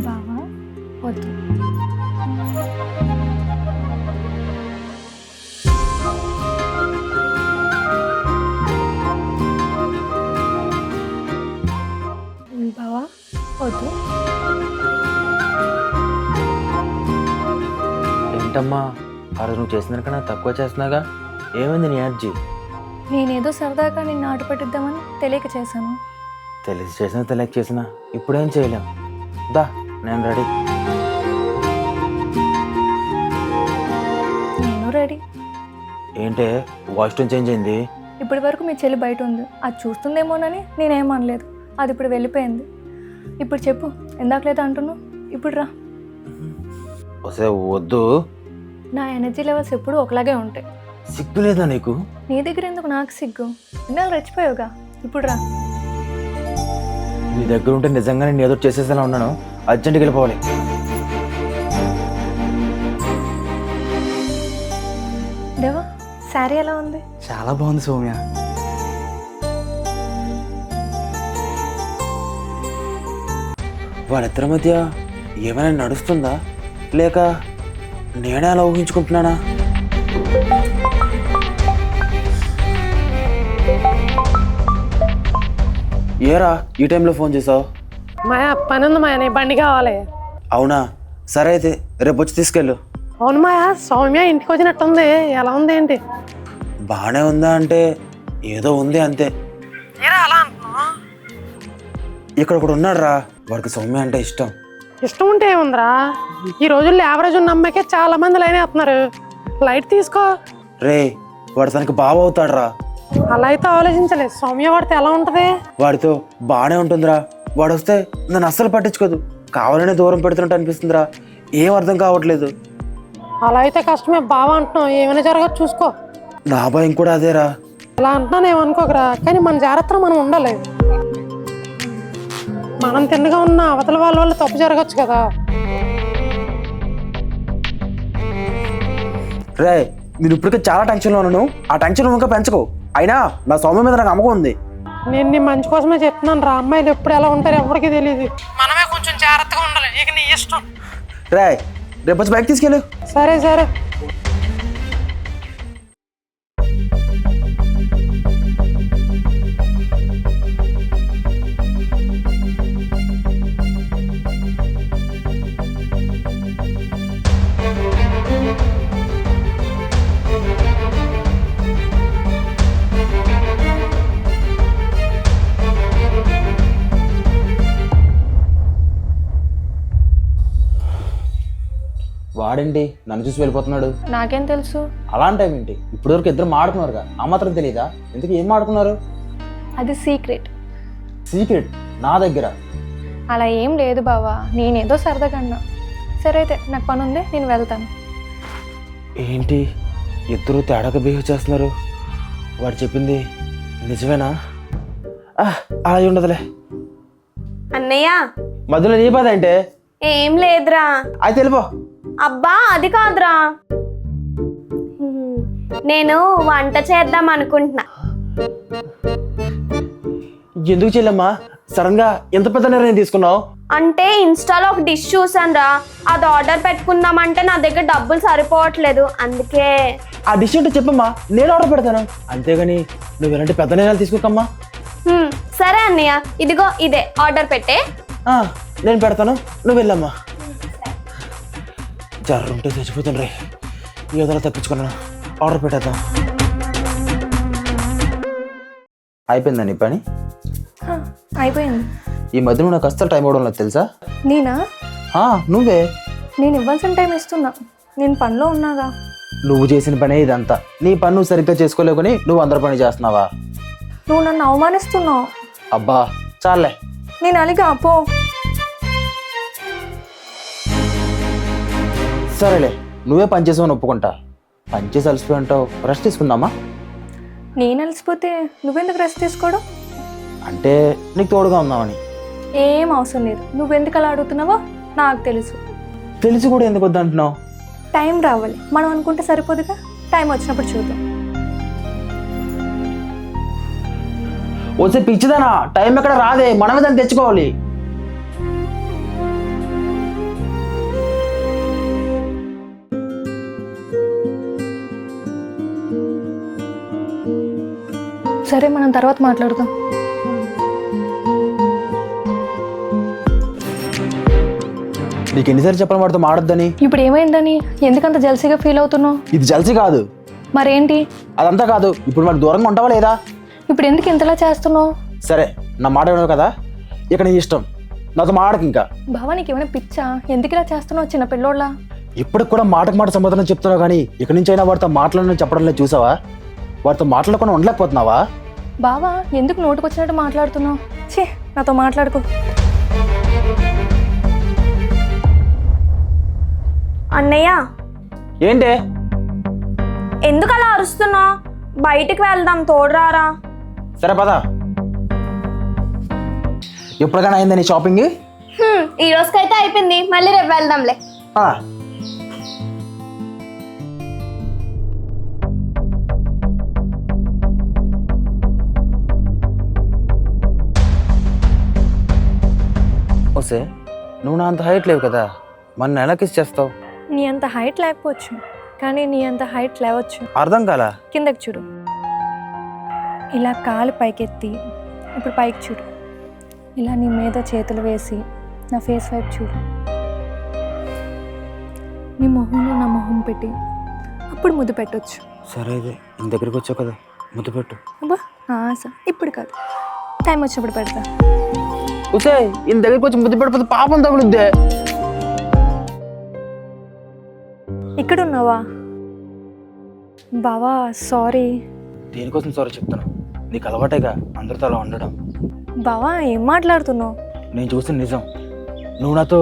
బావా వద్దు. బావా వద్దు. ఏంటమ్మా ఆ రోజు నువ్వు చేసిన కన్నా తక్కువ చేస్తున్నాగా, ఏమైంది నీ ఎనర్జీ? నేనేదో సరదాగా నిన్ను ఆట పట్టిద్దామని తెలియక చేశాను. తెలిసి చేసినా తెలియక చేసినా ఇప్పుడేం చేయలేం. దా నేను రెడీ. నేను రెడీ. ఏంటే వాయిస్ టోన్ చేంజ్ అయింది? ఇప్పటి వరకు మీ చెల్లి బయట ఉంది, అది చూస్తుందేమోనని నేనేమనలేదు. అది ఇప్పుడు వెళ్ళిపోయింది. ఇప్పుడు చెప్పు, ఎందాకలేదు అంటున్నావు, ఇప్పుడు రా. వస్తే వద్దు. నా ఎనర్జీ లెవెల్స్ ఎప్పుడూ ఒకలాగే ఉంటాయి. సిగ్గు లేదా నీకు? నీ దగ్గర ఎందుకు నాకు సిగ్గు? ఇందాక రెచ్చిపోయావుగా, ఇప్పుడు రా. నీ దగ్గర ఉంటే నిజంగా నేను ఏదో చేసేసేలా ఉన్నాను. అర్జెంట్కి వెళ్ళిపోవాలి. దేవా, శారీ ఎలా ఉంది? చాలా బాగుంది సౌమ్య. వాళ్ళిద్దరి మధ్య ఏమైనా నడుస్తుందా, లేక నేనే అలా ఊహించుకుంటున్నానా? ఏరా ఈ టైంలో ఫోన్ చేసావు? మాయా పని ఉంది మాయా, నీ బండి కావాలి. అవునా, సరే అయితే రేపు వచ్చి తీసుకెళ్ళు. అవును మాయా, సౌమ్య ఇంటికి వచ్చినట్టుంది. ఎలా ఉంది ఏంటి? బాగానే ఉందా అంటే ఏదో ఉంది అంతే. అలా అంటున్నావు? ఇక్కడ ఒకడు ఉన్నాడు రా, వాడికి సౌమ్య అంటే ఇష్టం. ఇష్టం ఉంటే ఏముందిరా, ఈ రోజుల్లో యావరేజ్ ఉన్న అమ్మాయికే చాలా మంది లైన్ వేస్తున్నారు. లైట్ తీసుకో. రే వాడు తనకి బావ అవుతాడు రా. అలా అయితే ఆలోచించలేదు. సౌమ్య వాడితే ఎలా ఉంటది? వాడితో బాగానే ఉంటుందిరా. వాడు వస్తే నన్ను అస్సలు పట్టించుకోదు, కావాలనే దూరం పెడుతున్నట్టు అనిపిస్తుందిరా. ఏం అర్థం కావట్లేదు. అలా అయితే కష్టమే. బావ అంటున్నావు, ఏమైనా జరగదు చూసుకో. నా భయం కూడా అదేరా. అలా అంటున్నాను ఏమనుకోకరా, కానీ మన జాగ్రత్తలో మనం ఉండాలి. మనం తిన్నగా ఉన్న అవతల వాళ్ళ వల్ల తప్పు జరగచ్చు కదా. రే నేను ఇప్పటికే చాలా టెన్షన్లో ఉన్నాను. ఆ టెన్షన్ ఇంకా పెంచుకో. అయినా నా సౌమ్య మీద నాకు నమ్మకం ఉంది. నేను నీ మంచి కోసమే చెప్తున్నాను రా. అమ్మాయిలు ఎప్పుడు ఎలా ఉంటారో ఎవరికి తెలియదు. మనమే కొంచెం జాగ్రత్తగా ఉండాలి. ఇక నీ ఇష్టం. రే రేపు వచ్చి బైక్ తీసుకెళ్ళు. సరే సరే. వాడేంటి నన్ను చూసి వెళ్ళిపోతున్నాడు? నాకేం తెలుసు? అలాంటి టైం ఏంటి? ఇప్పుడు వరకు ఇద్దరు మాడుకున్నారుగా, ఆ మాత్రం తెలీదా? ఎందుకు ఏం మాడుకున్నారు? అది సీక్రెట్. సీక్రెట్ నా దగ్గర? అలా ఏం లేదు బావా, నేనేదో సరదాగా అన్నా. సరే అయితే నాకు పని ఉంది, నేను వెళ్తాను. ఏంటి ఇద్దరు తేడాగా బిహేవ్ చేస్తున్నారు? వాడు చెప్పింది నిజమేనా? అలా ఉండదులే. అన్నయ్య, మధ్యలో నీ బాధ అంటే? ఏం లేదురా. అయితే వెళ్ళిపో. అబ్బా అది కాదురా, నేను వంట చేద్దాం అనుకుంటున్నా. ఎందుకు చెల్లమ్మా సడన్ గా ఎంత పెద్ద నిర్ణయం తీసుకున్నావు? అంటే ఇన్స్టాలో ఒక డిష్ చూసాను రా, అది ఆర్డర్ పెట్టుకుందామంటే నా దగ్గర డబ్బులు సరిపోవట్లేదు, అందుకే. ఆ డిష్ అంటే చెప్పమ్మా, నేను ఆర్డర్ పెడతాను. అంతేగాని నువ్వు ఎలాంటి పెద్ద నిర్ణయాలు తీసుకోకమ్మా. సరే అన్నయ్య, ఇదిగో ఇదే ఆర్డర్ పెట్టే. నేను పెడతాను, నువ్వు వెళ్ళమ్మా. జర్రుంటే చచ్చిపోతాను రే, ఏదో తప్పించుకున్నాను. ఆర్డర్ పెట్టేద్దాం. అయిపోయిందా నీ పని? అయిపోయింది. ఈ మధ్య నువ్వు నాకు అస్సలు టైం ఇవ్వడం లేదు తెలుసా? నేనా? నువ్వే. నేను ఇవ్వాల్సిన టైం ఇస్తున్నా, నేను పనిలో ఉన్నాగా. నువ్వు చేసిన పనే ఇదంతా. నీ పని నువ్వు సరిగ్గా చేసుకోలేవు కానీ నువ్వు అందరి పని చేస్తున్నావా? నువ్వు నన్ను అవమానిస్తున్నావు. అబ్బా చాలే. నేను అలిగా పో. సరేలే, నువ్వే పని చేసావని ఒప్పుకుంటా. పని చేసి అలసిపోయి ఉంటావు, రెస్ట్ తీసుకుందామా? నేను అలసిపోతే నువ్వెందుకు రెస్ట్ తీసుకోవడం? అంటే నీకు తోడుగా ఉందామని. ఏం అవసరం లేదు, నువ్వెందుకు అలా అడుగుతున్నావో నాకు తెలుసు. తెలిసి కూడా ఎందుకు వద్దంటున్నావు? టైం రావాలి, మనం అనుకుంటే సరిపోదుగా. టైం వచ్చినప్పుడు చూద్దాం. వచ్చే పిచ్చిదానా, టైం ఎక్కడ రాదే, మనమే దాన్ని తెచ్చుకోవాలి. సరే, మనం తర్వాత మాట్లాడదాం. నీకు ఎన్నిసార్లు చెప్పడం వాడితో మాడొద్దని? ఇప్పుడు ఏమైందని ఎందుకంత జల్సీగా ఫీల్ అవుతున్నావు? ఇది జల్సీ కాదు. మరేంటి? అదంతా కాదు. ఇప్పుడు వాడు దూరంగా ఉంటావా లేదా? ఇప్పుడు ఎందుకు ఇంతలా చేస్తున్నావు? సరే, నా మాట వినవు కదా, ఇక నీ ఇష్టం. నాతో మాడకు ఇంకా. బావా, నీకు ఏమైనా పిచ్చా? ఎందుకు ఇలా చేస్తున్నావు చిన్న పిల్లోళ్ళ? ఇప్పటికి కూడా మాటకు మాట సమాధానం చెప్తున్నావు కానీ ఇక నుంచి అయినా వాడితో మాట్లాడని చెప్పడం లేదు చూసావా? వాడితో మాట్లాడకుండా ఉండలేకపోతున్నావా? బావా ఎందుకు నోటుకొచ్చినట్టు మాట్లాడుతున్నావు? ఛీ, నాతో మాట్లాడుకో. అన్నయ్య ఏంటే? ఎందుకు అలా అరుస్తున్నావు? బయటికి వెళ్దాం, తోడురారా. సరే పద. ఎప్పటికైనా అయిందా నీ షాపింగ్? ఈ రోజుకైతే అయిపోయింది, మళ్ళీ రేపు వెళ్దాంలే. ఓసే, నువ్వు నా అంత హైట్ లేవు కదా, మన ఎలా కిస్ చేస్తావు? నీ అంత హైట్ లేకపోవచ్చు, కానీ నీ అంత హైట్ లేవచ్చు. అర్థం కాలా? కిందకి చూడు. ఇలా కాలు పైకెత్తి ఇప్పుడు పైకి చూడు. ఇలా నీ మీద చేతులు వేసి నా ఫేస్ వైపు చూడు. నీ మొహంలో నా మొహం పెట్టి అప్పుడు ముద్దు పెట్టొచ్చు. సరే, ఇది ఇంత దగ్గరికి వచ్చావు కదా, ముద్దు పెట్టు. అబ్బా ఆశ, ఇప్పుడు కాదు, టైం వచ్చినప్పుడు పెడతా. ఉసే, ఇంత దగ్గరికి వచ్చి ముద్దు పెట్టకపోతే పాపం తగులుద్దే. ఇక్కడ ఉన్నావా? బావా సారీ. దేనికోసం సారీ చెప్తాను? నీకు అలవాటేగా అందరితో అలా ఉండడం. బావా ఏం మాట్లాడుతున్నావు? నేను చూసిన నిజం. నువ్వు నాతో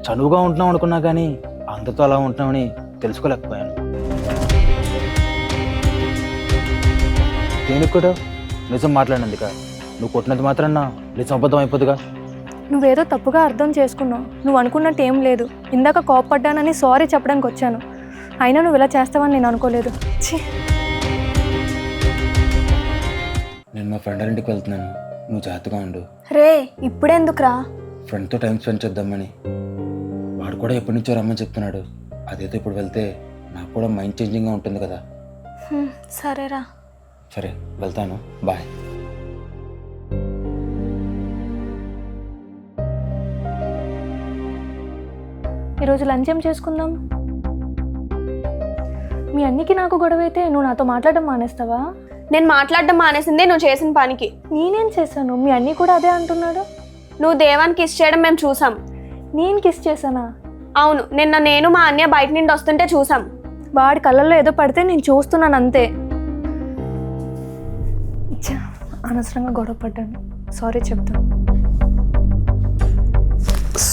చనువుగా ఉంటున్నావు అనుకున్నా కానీ అందరితో అలా ఉంటున్నావని తెలుసుకోలేకపోయాను. దేనికి కూడా నిజం మాట్లాడినందుక? నువ్వు కొట్టినది మాత్రాన నిజం అబద్ధం అయిపోతుందిగా. నువ్వేదో తప్పుగా అర్థం చేసుకున్నావు. నువ్వు అనుకున్నట్టు ఏం లేదు. ఇందాక కోప్పడ్డానని సారీ చెప్పడానికి వచ్చాను. అయినా నువ్వు ఇలా చేస్తావని నేను అనుకోలేదు. ఛీ, నేను మా ఫ్రెండ్ ఇంటికి వెళ్తున్నాను, నువ్వు జాగ్రత్తగా ఉండు. రే ఇప్పుడెందుకురా? ఫ్రెండ్తో టైం స్పెండ్ చేద్దామని. వాడు కూడా ఎప్పటి నుంచో రమ్మని చెప్తున్నాడు. అదైతే ఇప్పుడు వెళ్తే నాకు కూడా మైండ్ చేంజింగ్గా ఉంటుంది కదా. సరేరా. సరే వెళ్తాను, బాయ్. ఈరోజు లంచ్ ఏం చేసుకుందాం? మీ అన్నికి నాకు గొడవ అయితే నువ్వు నాతో మాట్లాడడం మానేస్తావా? నేను మాట్లాడడం మానేసిందే నువ్వు చేసిన పనికి. నేనేం చేశాను? మీ అన్నీ కూడా అదే అంటున్నాడు. నువ్వు దేవానికి కిస్ చేయడం మేము చూసాం. నేను కిస్ చేశానా? అవును, నిన్న నేను మా అన్నయ్య బయట నుండి వస్తుంటే చూసాం. వాడి కళ్ళల్లో ఏదో పడితే నేను చూస్తున్నాను అంతే. ఛ, అనవసరంగా గొడవ పడ్డాను, సారీ చెప్తాను.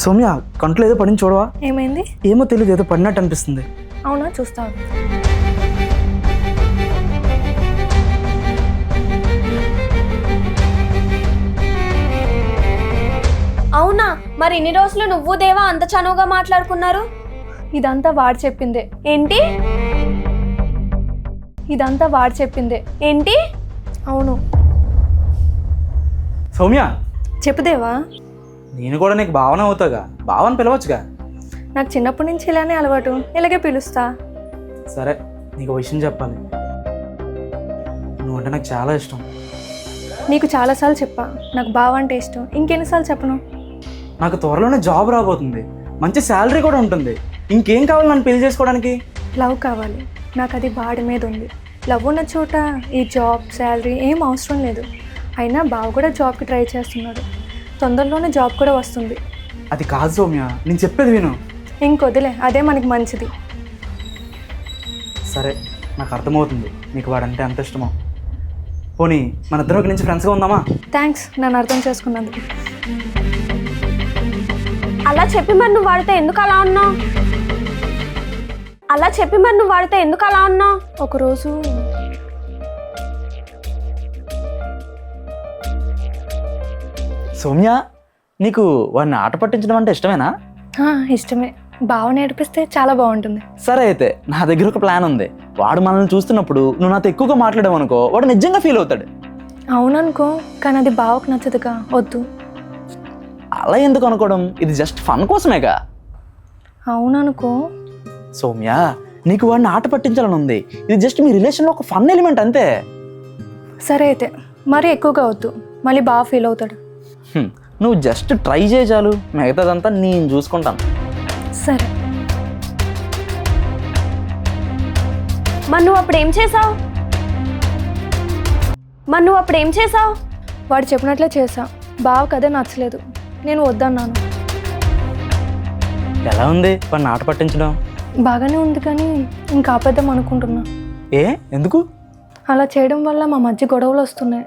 సౌమ్య, కంట్లో ఏదో పడింది చూడవా? ఏమైంది? ఏమో తెలియదు, ఏదో పడినట్టు అనిపిస్తుంది. అవునా, చూస్తాను. అవునా? మరి ఇన్ని రోజులు నువ్వు దేవా అంత చనువుగా మాట్లాడుకున్నారు? ఇదంతా వాడు చెప్పిందే. ఏంటి? ఇదంతా వాడు చెప్పిందే. ఏంటి? అవును. సౌమ్య, చెప్పుదేవా. నేను కూడా నీకు భావన అవుతాగా, భావన పిలవచ్చుగా. నాకు చిన్నప్పటి నుంచి ఇలానే అలవాటు, ఇలాగే పిలుస్తా. సరే, నీకు విషయం చెప్పాలి. నువ్వంటే నాకు చాలా ఇష్టం. నీకు చాలాసార్లు చెప్పా నాకు బావ అంటే ఇష్టం. ఇంకెన్నిసార్లు చెప్పను? నాకు త్వరలోనే జాబ్ రాబోతుంది, మంచి శాలరీ కూడా ఉంటుంది. ఇంకేం కావాలి నన్ను పెళ్లి చేసుకోవడానికి? లవ్ కావాలి. నాకు అది వాడి మీద ఉంది. లవ్ ఉన్న చోట ఈ జాబ్, శాలరీ ఏం అవసరం లేదు. అయినా బావ కూడా జాబ్కి ట్రై చేస్తున్నాడు. తొందరలోనే జాబ్ కూడా వస్తుంది. అది కాదు సౌమ్య, నేను చెప్పేది విను. ఇంకొదిలే, అదే మనకి మంచిది. సరే, నాకు అర్థమవుతుంది నీకు వాడంటే అంత ఇష్టమో. పోనీ మన ఇద్దరం ఒక నుంచి ఫ్రెండ్స్గా ఉందామా? థ్యాంక్స్ నన్ను అర్థం చేసుకున్నందుకు. అలా చెప్పి మరి నువ్వు వాడితే ఎందుకు అలా ఉన్నావు? అలా చెప్పి మరి నువ్వు వాడితే ఎందుకు అలా ఉన్నావు? ఒకరోజు సౌమ్య, నీకు వాడిని ఆట పట్టించడం అంటే ఇష్టమేనా? ఇష్టమే. బావ నేర్పిస్తే చాలా బాగుంటుంది. సరే అయితే నా దగ్గర ఒక ప్లాన్ ఉంది. వాడు మనల్ని చూస్తున్నప్పుడు నువ్వు నాతో ఎక్కువగా మాట్లాడావు అనుకో, వాడు నిజంగా ఫీల్ అవుతాడు. అవుననుకో, కానీ అది బావకు నచ్చదుగా. వద్దు. అలా ఎందుకు అనుకోవడం? ఇది జస్ట్ ఫన్ కోసమేగా. అవుననుకో. సౌమ్య, నీకు వాడిని ఆట పట్టించాలని ఉంది. ఇది జస్ట్ మీ రిలేషన్లో ఒక ఫన్ ఎలిమెంట్ అంతే. సరే అయితే మరీ ఎక్కువగా వద్దు, మళ్ళీ బాగా ఫీల్ అవుతాడు. నువ్వు జస్ట్ ట్రై చేయి చాలు, మిగతాదంతా నేను చూసుకుంటాను. సరే. మరి నువ్వు అప్పుడు ఏం చేసావు? వాడు చెప్పినట్లే చేసా. బావకు అదే నచ్చలేదు, నేను వద్దన్నాను. ఎలా ఉంది వాడిని ఆట పట్టించడం? బాగానే ఉంది, కానీ ఇంకా ఆపేద్దాం అనుకుంటున్నా. ఎందుకు? అలా చేయడం వల్ల మా మధ్య గొడవలు వస్తున్నాయి.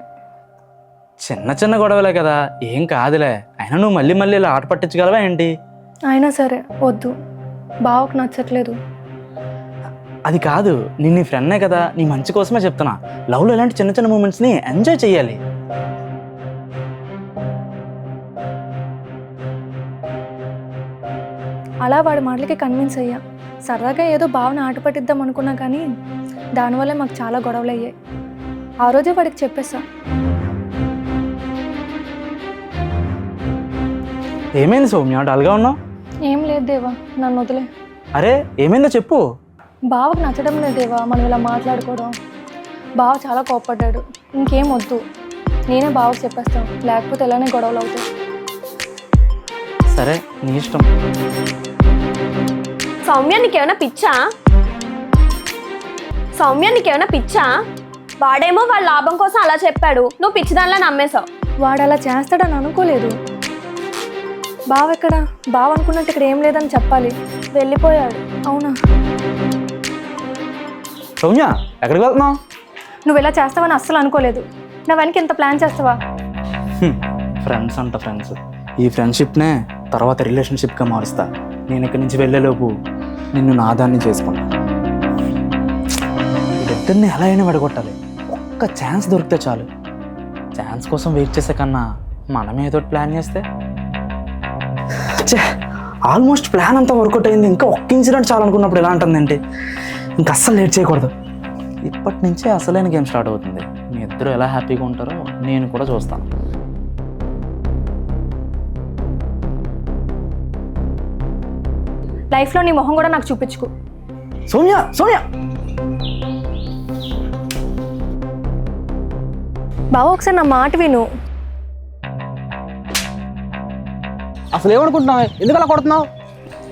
చిన్న చిన్న గొడవలే కదా, ఏం కాదులే. అయినా నువ్వు మళ్ళీ మళ్ళీ ఇలా ఆట పట్టించగలవా ఏంటి? అయినా సరే వద్దు, బావకు నచ్చట్లేదు. అది కాదు, నేను నీ ఫ్రెండ్నే కదా, నీ మంచి కోసమే చెప్తున్నా. లవ్లో ఇలాంటి చిన్న చిన్న మూమెంట్స్ని ఎంజాయ్ చేయాలి. అలా వాడి మాటలకి కన్విన్స్ అయ్యా. సరదాగా ఏదో భావన ఆట పట్టిద్దాం అనుకున్నా కానీ దానివల్లే మాకు చాలా గొడవలు అయ్యాయి. ఆ రోజే వాడికి చెప్పేశా. ఏమైంది సౌమ్య, డల్గా ఉన్నావు? ఏం లేదు దేవా, నన్ను వదిలే. అరే ఏమైందో చెప్పు. బావకు నచ్చడం లేదు దేవా మనం ఇలా మాట్లాడుకోవడం. బావ చాలా కోప్పడ్డాడు. ఇంకేం వద్దు, నేనే బావకు చెప్పేస్తాను, లేకపోతే ఇలానే గొడవలు అవుతాయి. సరే నీ ఇష్టం. సౌమ్య నీకేమైనా పిచ్చా? సౌమ్య నీకేమైనా పిచ్చా? వాడేమో వాళ్ళ లాభం కోసం అలా చెప్పాడు, నువ్వు పిచ్చిదానిలా నమ్మేశావు. వాడు అలా చేస్తాడని అనుకోలేదు. బావ ఎక్కడ? బావ అనుకున్నట్టు ఇక్కడ ఏం లేదని చెప్పాలి. వెళ్ళిపోయాడు. అవునా? సౌమ్య ఎక్కడికి వెళ్తున్నావు? నువ్వు ఇలా చేస్తావని అస్సలు అనుకోలేదు. నా వెనక ఇంత ప్లాన్ చేస్తావా? ఫ్రెండ్స్ అంట ఫ్రెండ్స్. ఈ ఫ్రెండ్షిప్నే తర్వాత రిలేషన్షిప్గా మారుస్తా. నేను ఇక్కడి నుంచి వెళ్ళేలోపు నిన్ను నాదాన్ని చేసుకుంటా. వీళ్ళిద్దరిని ఎలా అయినా విడగొట్టాలి. ఒక్క ఛాన్స్ దొరికితే చాలు. ఛాన్స్ కోసం వెయిట్ చేసే కన్నా మనమే ఏదో ప్లాన్ చేస్తే. ఆల్మోస్ట్ ప్లాన్ అంతా వర్కౌట్ అయింది. ఇంకా ఒక్క ఇన్సిడెంట్ చాలనుకున్నప్పుడు ఎలా అంటుందంటే ఇంకా అస్సలు లేట్ చేయకూడదు. ఇప్పటి నుంచే అసలైన గేమ్ స్టార్ట్ అవుతుంది. మీ ఇద్దరు ఎలా హ్యాపీగా ఉంటారో నేను కూడా చూస్తాను. లైఫ్లో నీ మొహం కూడా నాకు చూపించుకో. సౌమ్య సౌమ్య బావ ఒకసారి నా మాట విను. అసలు ఏమనుకుంటున్నావు? ఎందుకు అలా కొడుతున్నావు?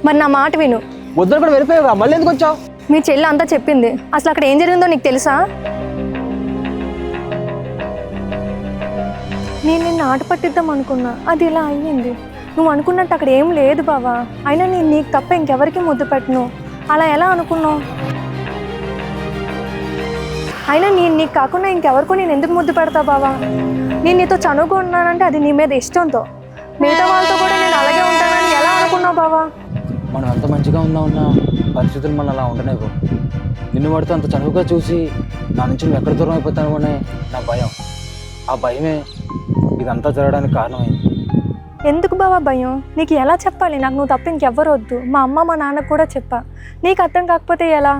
మరి నా మాట విను. వద్దు కూడా వెళ్ళిపోయావుగా, మళ్ళీ ఎందుకు వచ్చావు? మీ చెల్లి అంతా చెప్పింది. అసలు అక్కడ ఏం జరిగిందో నీకు తెలుసా? నేను నిన్ను ఆట పట్టిద్దాం అనుకున్నా, అది ఇలా అయ్యింది. నువ్వు అనుకున్నట్టు అక్కడ ఏం లేదు బావా. అయినా నేను నీకు తప్ప ఇంకెవరికి ముద్దు పెట్టను. అలా ఎలా అనుకున్నావు? అయినా నేను నీకు కాకుండా ఇంకెవరికో నేను ఎందుకు ముద్దు పెడతా బావా? నేను నీతో చనువుగా ఉన్నానంటే అది నీ మీద ఇష్టంతో. మిగతా వాళ్ళతో కూడా నేను అలాగే ఉంటానని ఎలా అనుకున్నావు బావా? మనం ఎంత మంచిగా ఉన్నా పరిస్థితులు మనం అలా ఉండలేవు. నిన్ను వాడితో అంత చనువుగా చూసి నా నుంచి నువ్వు ఎక్కడ దూరం అయిపోతాను అనే నా భయం. ఆ భయమే ఇదంతా జరగడానికి కారణమైంది. ఎందుకు బావా భయం? నీకు ఎలా చెప్పాలి? నాకు నువ్వు తప్ప ఇంకెవ్వరు వద్దు. మా అమ్మ మా నాన్నకు కూడా చెప్పా. నీకు అర్థం కాకపోతే ఎలా?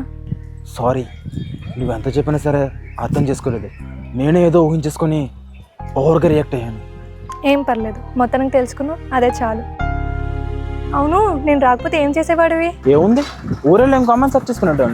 సారీ, నువ్వు ఎంత చెప్పినా సరే అర్థం చేసుకోలేదు. నేనే ఏదో ఊహించేసుకొని ఓవర్గా రియాక్ట్ అయ్యాను. ఏం పర్లేదు, మొత్తానికి తెలుసుకున్నావు, అదే చాలు. అవును, నేను రాకపోతే ఏం చేసేవాడివి? ఏముంది, ఊరెళ్ళి ఏం కామెంట్స్ సెర్చ్ చేసుకున్నట్టు.